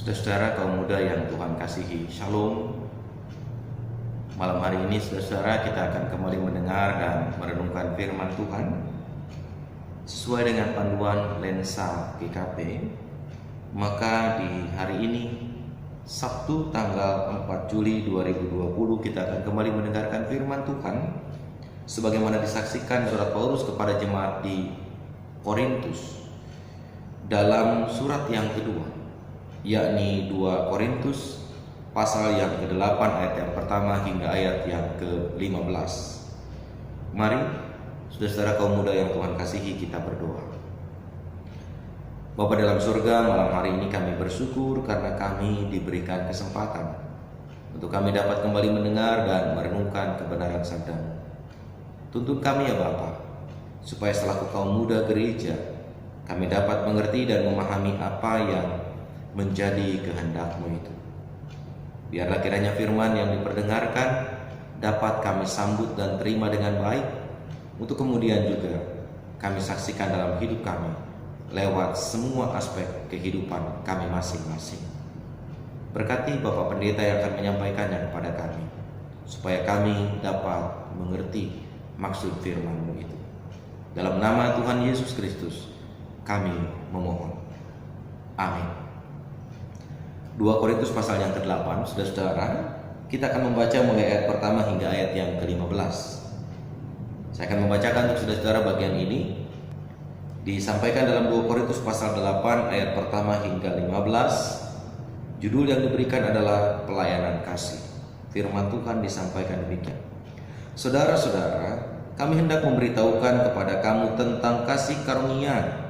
Saudara-saudara kaum muda yang Tuhan kasihi, Shalom. Malam hari ini saudara-saudara kita akan kembali mendengar dan merenungkan firman Tuhan sesuai dengan panduan lensa GKP. Maka di hari ini Sabtu tanggal 4 Juli 2020 kita akan kembali mendengarkan firman Tuhan sebagaimana disaksikan surat Paulus kepada jemaat di Korintus dalam surat yang kedua, yakni 2 Korintus pasal yang ke-8 ayat yang pertama hingga ayat yang ke-15. Mari saudara-saudara kaum muda yang Tuhan kasihi, kita berdoa. Bapa dalam surga, malam hari ini kami bersyukur karena kami diberikan kesempatan untuk kami dapat kembali mendengar dan merenungkan kebenaran sabda-Mu. Tuntun kami ya Bapa, supaya selaku kaum muda gereja kami dapat mengerti dan memahami apa yang menjadi kehendak-Mu itu. Biarlah kiranya firman yang diperdengarkan dapat kami sambut dan terima dengan baik, untuk kemudian juga kami saksikan dalam hidup kami lewat semua aspek kehidupan kami masing-masing. Berkati Bapak Pendeta yang akan menyampaikannya kepada kami, supaya kami dapat mengerti maksud firman-Mu itu. Dalam nama Tuhan Yesus Kristus kami memohon. Amin. 2 Korintus pasal yang ke-8, saudara-saudara, kita akan membaca mulai ayat pertama hingga ayat yang ke-15. Saya akan membacakan untuk saudara-saudara bagian ini. Disampaikan dalam 2 Korintus pasal 8 ayat pertama hingga 15. Judul yang diberikan adalah pelayanan kasih. Firman Tuhan disampaikan demikian. Saudara-saudara, kami hendak memberitahukan kepada kamu tentang kasih karunia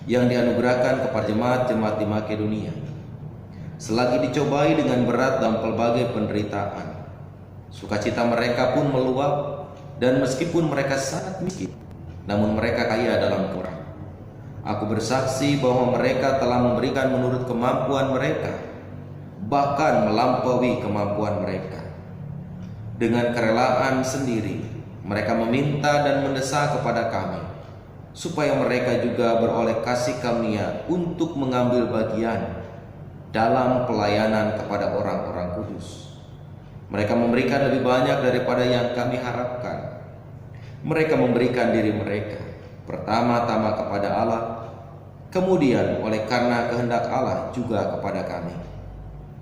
yang dianugerahkan kepada jemaat-jemaat di Makedonia. Selagi dicobai dengan berat dalam pelbagai penderitaan, sukacita mereka pun meluap, dan meskipun mereka sangat miskin, namun mereka kaya dalam kurang. Aku bersaksi bahwa mereka telah memberikan menurut kemampuan mereka, bahkan melampaui kemampuan mereka. Dengan kerelaan sendiri, mereka meminta dan mendesak kepada kami, supaya mereka juga beroleh kasih karunia untuk mengambil bagian dalam pelayanan kepada orang-orang kudus. Mereka memberikan lebih banyak daripada yang kami harapkan. Mereka memberikan diri mereka pertama-tama kepada Allah, kemudian oleh karena kehendak Allah juga kepada kami.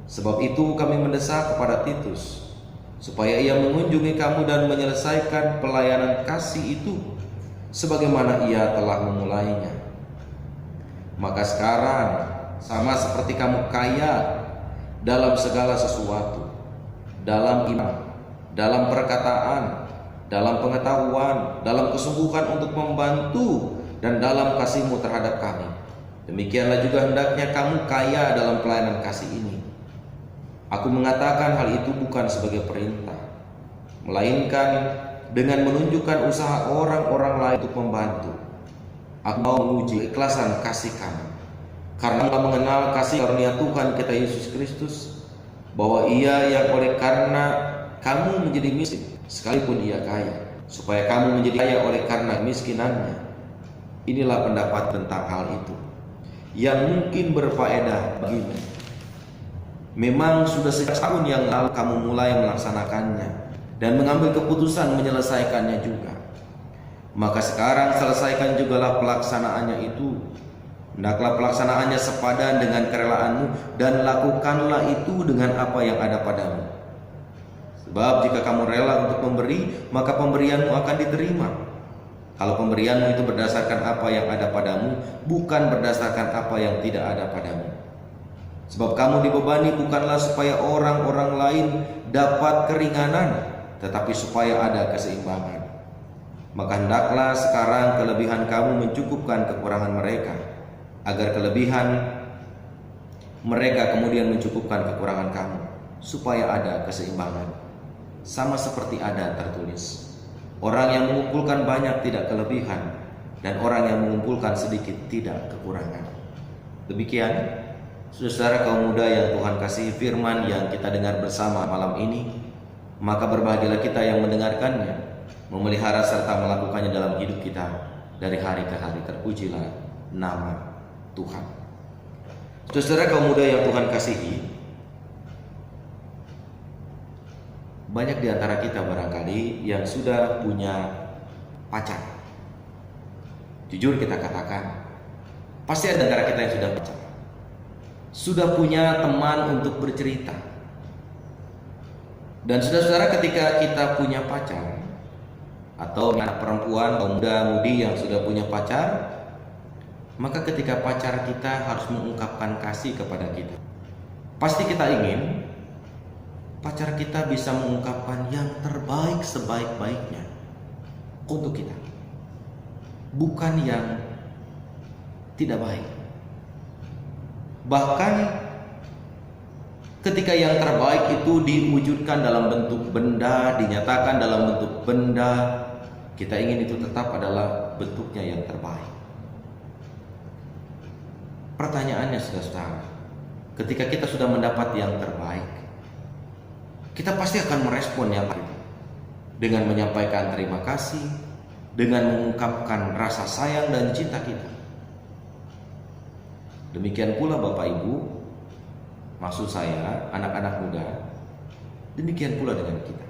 Sebab itu kami mendesak kepada Titus, supaya ia mengunjungi kamu dan menyelesaikan pelayanan kasih itu sebagaimana ia telah memulainya. Maka sekarang, sama seperti kamu kaya dalam segala sesuatu, dalam iman, dalam perkataan, dalam pengetahuan, dalam kesungguhan untuk membantu, dan dalam kasih-Mu terhadap kami, demikianlah juga hendaknya kamu kaya dalam pelayanan kasih ini. Aku mengatakan hal itu bukan sebagai perintah, melainkan dengan menunjukkan usaha orang-orang lain untuk membantu. Aku mau menguji keikhlasan kasih kamu, karena telah mengenal kasih karunia Tuhan kita Yesus Kristus, bahwa Ia yang oleh karena kamu menjadi miskin sekalipun Ia kaya, supaya kamu menjadi kaya oleh karena miskinannya. Inilah pendapat tentang hal itu yang mungkin berfaedah bagimu. Memang sudah sejak tahun yang lalu kamu mulai melaksanakannya dan mengambil keputusan menyelesaikannya juga. Maka sekarang selesaikan jugalah pelaksanaannya itu. Hendaklah pelaksanaannya sepadan dengan kerelaanmu, dan lakukanlah itu dengan apa yang ada padamu. Sebab jika kamu rela untuk memberi, maka pemberianmu akan diterima. Kalau pemberianmu itu berdasarkan apa yang ada padamu, bukan berdasarkan apa yang tidak ada padamu. Sebab kamu dibebani bukanlah supaya orang-orang lain dapat keringanan, tetapi supaya ada keseimbangan. Maka hendaklah sekarang kelebihan kamu mencukupkan kekurangan mereka, agar kelebihan mereka kemudian mencukupkan kekurangan kamu, supaya ada keseimbangan. Sama seperti ada tertulis, orang yang mengumpulkan banyak tidak kelebihan, dan orang yang mengumpulkan sedikit tidak kekurangan. Demikian saudara kaum muda yang Tuhan kasihi, firman yang kita dengar bersama malam ini. Maka berbahagialah kita yang mendengarkannya, memelihara serta melakukannya dalam hidup kita dari hari ke hari. Terpujilah nama Tuhan. Saudara kaum muda yang Tuhan kasihi, banyak di antara kita barangkali yang sudah punya pacar. Jujur kita katakan, pasti ada di antara kita yang sudah pacar, sudah punya teman untuk bercerita. Dan saudara-saudara, ketika kita punya pacar, atau anak perempuan atau muda-mudi yang sudah punya pacar, maka ketika pacar kita harus mengungkapkan kasih kepada kita, pasti kita ingin pacar kita bisa mengungkapkan yang terbaik sebaik-baiknya untuk kita, bukan yang tidak baik. Bahkan ketika yang terbaik itu diwujudkan dalam bentuk benda, dinyatakan dalam bentuk benda, kita ingin itu tetap adalah bentuknya yang terbaik. Pertanyaannya saudara-saudara, ketika kita sudah mendapat yang terbaik, kita pasti akan merespon yang itu dengan menyampaikan terima kasih, dengan mengungkapkan rasa sayang dan cinta kita. Demikian pula Bapak Ibu, maksud saya anak-anak muda, demikian pula dengan kita.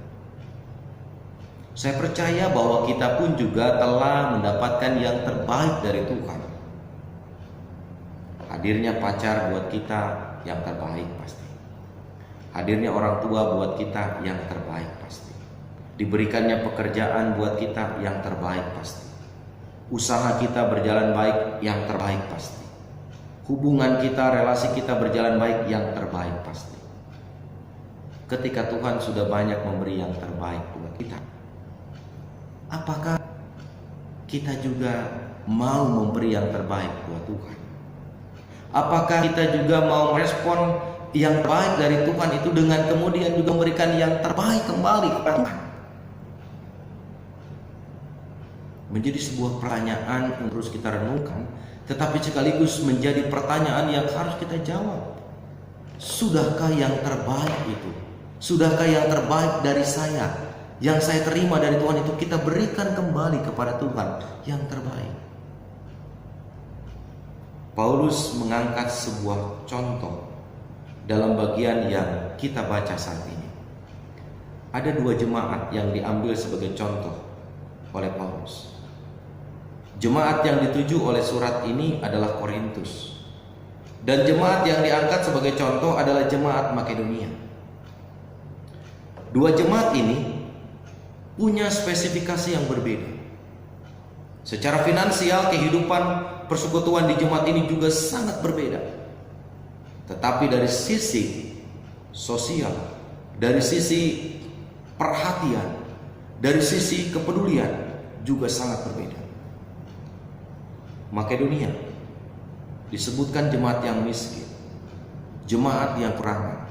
Saya percaya bahwa kita pun juga telah mendapatkan yang terbaik dari Tuhan. Hadirnya pacar buat kita yang terbaik pasti. Hadirnya orang tua buat kita yang terbaik pasti. Diberikannya pekerjaan buat kita yang terbaik pasti. Usaha kita berjalan baik yang terbaik pasti. Hubungan kita, relasi kita berjalan baik yang terbaik pasti. Ketika Tuhan sudah banyak memberi yang terbaik buat kita, apakah kita juga mau memberi yang terbaik buat Tuhan? Apakah kita juga mau merespon yang baik dari Tuhan itu dengan kemudian juga memberikan yang terbaik kembali kepada Tuhan? Menjadi sebuah pertanyaan yang terus kita renungkan, tetapi sekaligus menjadi pertanyaan yang harus kita jawab. Sudahkah yang terbaik itu? Sudahkah yang terbaik dari saya, yang saya terima dari Tuhan itu kita berikan kembali kepada Tuhan yang terbaik? Paulus mengangkat sebuah contoh dalam bagian yang kita baca saat ini. Ada dua jemaat yang diambil sebagai contoh oleh Paulus. Jemaat yang dituju oleh surat ini adalah Korintus, dan jemaat yang diangkat sebagai contoh adalah jemaat Makedonia. Dua jemaat ini punya spesifikasi yang berbeda. Secara finansial, kehidupan persekutuan di jemaat ini juga sangat berbeda. Tetapi dari sisi sosial, dari sisi perhatian, dari sisi kepedulian juga sangat berbeda. Makedonia disebutkan jemaat yang miskin, jemaat yang kurangan.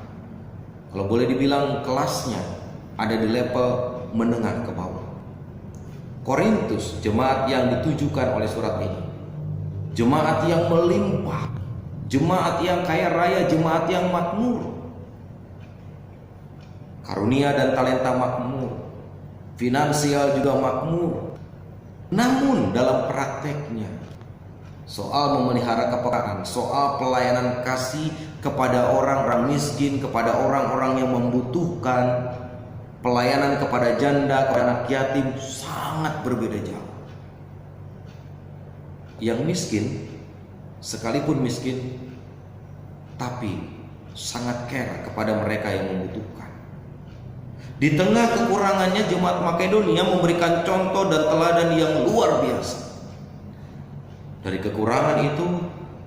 Kalau boleh dibilang kelasnya ada di level menengah ke bawah. Korintus, jemaat yang ditujukan oleh surat ini, jemaat yang melimpah, jemaat yang kaya raya, jemaat yang makmur. Karunia dan talenta makmur, finansial juga makmur. Namun dalam prakteknya, soal memelihara kepekaan, soal pelayanan kasih kepada orang-orang miskin, kepada orang-orang yang membutuhkan, pelayanan kepada janda, kepada anak yatim sangat berbeda jauh. Yang miskin, sekalipun miskin, tapi sangat care kepada mereka yang membutuhkan. Di tengah kekurangannya, jemaat Makedonia memberikan contoh dan teladan yang luar biasa. Dari kekurangan itu,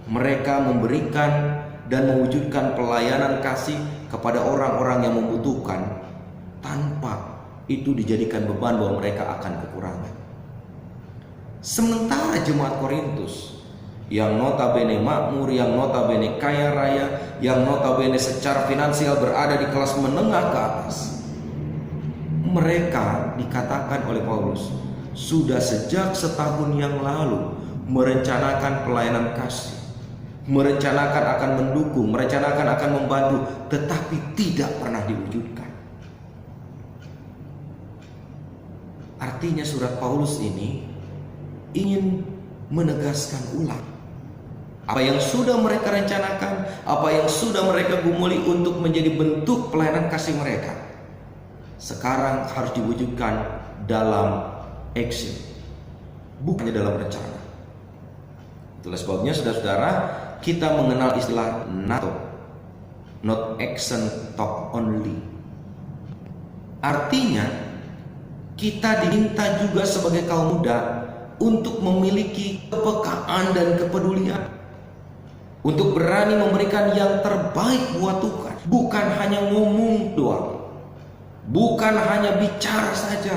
mereka memberikan dan mewujudkan pelayanan kasih kepada orang-orang yang membutuhkan, tanpa itu dijadikan beban bahwa mereka akan kekurangan. Sementara jemaat Korintus yang notabene makmur, yang notabene kaya raya, yang notabene secara finansial berada di kelas menengah ke atas, mereka dikatakan oleh Paulus sudah sejak setahun yang lalu merencanakan pelayanan kasih, merencanakan akan mendukung, merencanakan akan membantu, tetapi tidak pernah diwujudkan. Artinya surat Paulus ini ingin menegaskan ulang Apa yang sudah mereka rencanakan, apa yang sudah mereka gumuli untuk menjadi bentuk pelayanan kasih mereka, sekarang harus diwujudkan dalam action, bukannya dalam rencana. Itulah sebabnya saudara-saudara, kita mengenal istilah NATO, not action talk only. Artinya kita diminta juga sebagai kaum muda untuk memiliki kepekaan dan kepedulian, untuk berani memberikan yang terbaik buat Tuhan. Bukan hanya ngomong doang, bukan hanya bicara saja,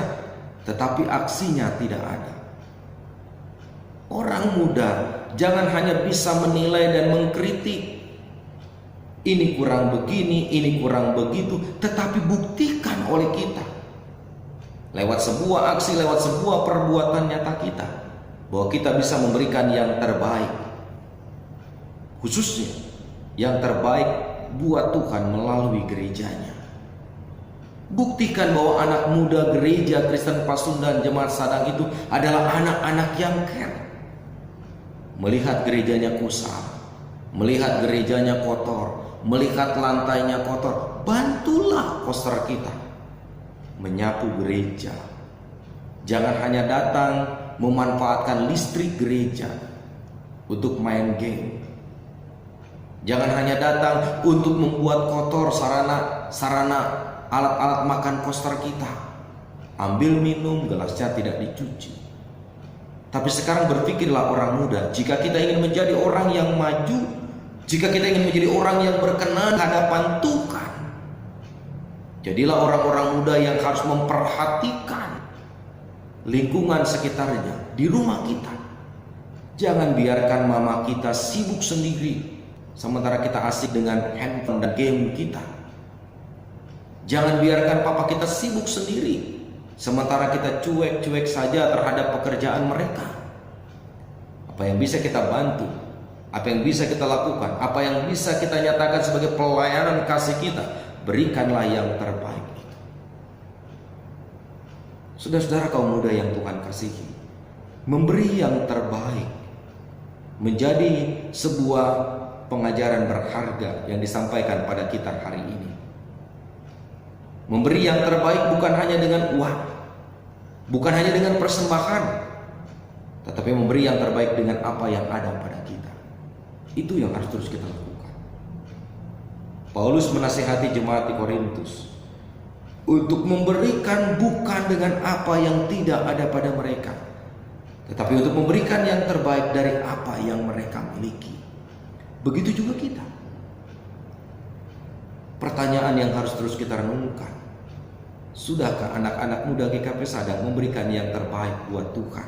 tetapi aksinya tidak ada. Orang muda jangan hanya bisa menilai dan mengkritik, ini kurang begini, ini kurang begitu, tetapi buktikan oleh kita lewat sebuah aksi, lewat sebuah perbuatan nyata kita, bahwa kita bisa memberikan yang terbaik, khususnya yang terbaik buat Tuhan melalui gerejanya. Buktikan bahwa anak muda gereja Kristen Pasundan Jemaat Sadang itu adalah anak-anak yang care. Melihat gerejanya kusam, melihat gerejanya kotor, melihat lantainya kotor, bantulah poster kita menyapu gereja. Jangan hanya datang memanfaatkan listrik gereja untuk main game. Jangan hanya datang untuk membuat kotor sarana alat-alat makan poster kita. Ambil minum, gelasnya tidak dicuci. Tapi sekarang berpikirlah orang muda, jika kita ingin menjadi orang yang maju, jika kita ingin menjadi orang yang berkenan di hadapan Tuhan, jadilah orang-orang muda yang harus memperhatikan lingkungan sekitarnya, di rumah kita. Jangan biarkan mama kita sibuk sendiri sementara kita asik dengan handphone dan game kita. Jangan biarkan papa kita sibuk sendiri sementara kita cuek-cuek saja terhadap pekerjaan mereka. Apa yang bisa kita bantu, apa yang bisa kita lakukan, apa yang bisa kita nyatakan sebagai pelayanan kasih kita, berikanlah yang terbaik itu. Saudara-saudara kaum muda yang Tuhan kasihi, memberi yang terbaik menjadi sebuah pengajaran berharga yang disampaikan pada kita hari ini. Memberi yang terbaik bukan hanya dengan uang, bukan hanya dengan persembahan, tetapi memberi yang terbaik dengan apa yang ada pada kita. Itu yang harus terus kita lakukan. Paulus menasihati jemaat di Korintus untuk memberikan bukan dengan apa yang tidak ada pada mereka, tetapi untuk memberikan yang terbaik dari apa yang mereka miliki. Begitu juga kita. Pertanyaan yang harus terus kita renungkan, sudahkah anak-anak muda GKP Sadang memberikan yang terbaik buat Tuhan?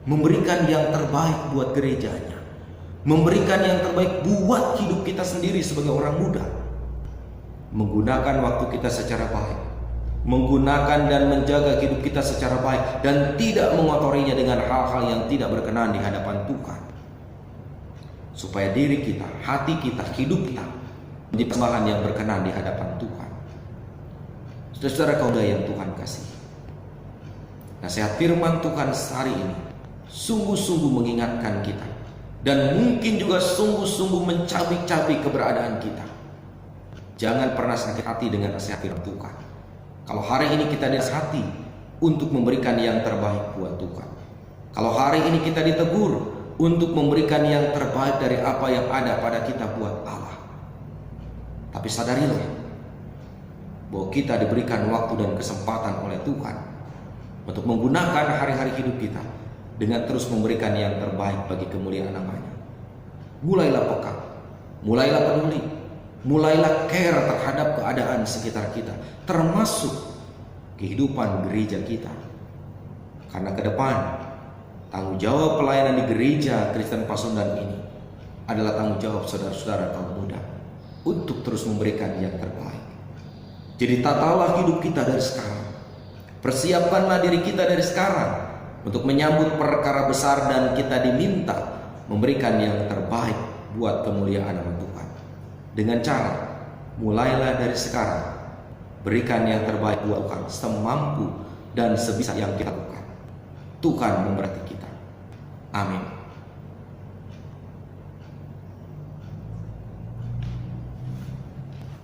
Memberikan yang terbaik buat gerejanya, memberikan yang terbaik buat hidup kita sendiri sebagai orang muda, menggunakan waktu kita secara baik, menggunakan dan menjaga hidup kita secara baik, dan tidak mengotorinya dengan hal-hal yang tidak berkenan di hadapan Tuhan, supaya diri kita, hati kita, hidup kita menjadi persembahan yang berkenan di hadapan Tuhan. Saudara-saudara kaum muda yang Tuhan kasih, nasihat firman Tuhan hari ini sungguh-sungguh mengingatkan kita, dan mungkin juga sungguh-sungguh mencabik-cabik keberadaan kita. Jangan pernah sakit hati dengan nasihat firman Tuhan. Kalau hari ini kita dinasihati untuk memberikan yang terbaik buat Tuhan, kalau hari ini kita ditegur untuk memberikan yang terbaik dari apa yang ada pada kita buat Allah, tapi sadarilah bahwa kita diberikan waktu dan kesempatan oleh Tuhan untuk menggunakan hari-hari hidup kita dengan terus memberikan yang terbaik bagi kemuliaan namanya. Mulailah peka, mulailah peduli, mulailah care terhadap keadaan sekitar kita, termasuk kehidupan gereja kita. Karena ke depan tanggung jawab pelayanan di gereja Kristen Pasundan ini adalah tanggung jawab saudara-saudara kaum muda untuk terus memberikan yang terbaik. Jadi tatalah hidup kita dari sekarang, persiapkanlah diri kita dari sekarang untuk menyambut perkara besar, dan kita diminta memberikan yang terbaik buat kemuliaan nama Tuhan. Dengan cara mulailah dari sekarang, berikan yang terbaik buat Tuhan semampu dan sebisa yang kita lakukan. Tuhan memberkati kita. Amin.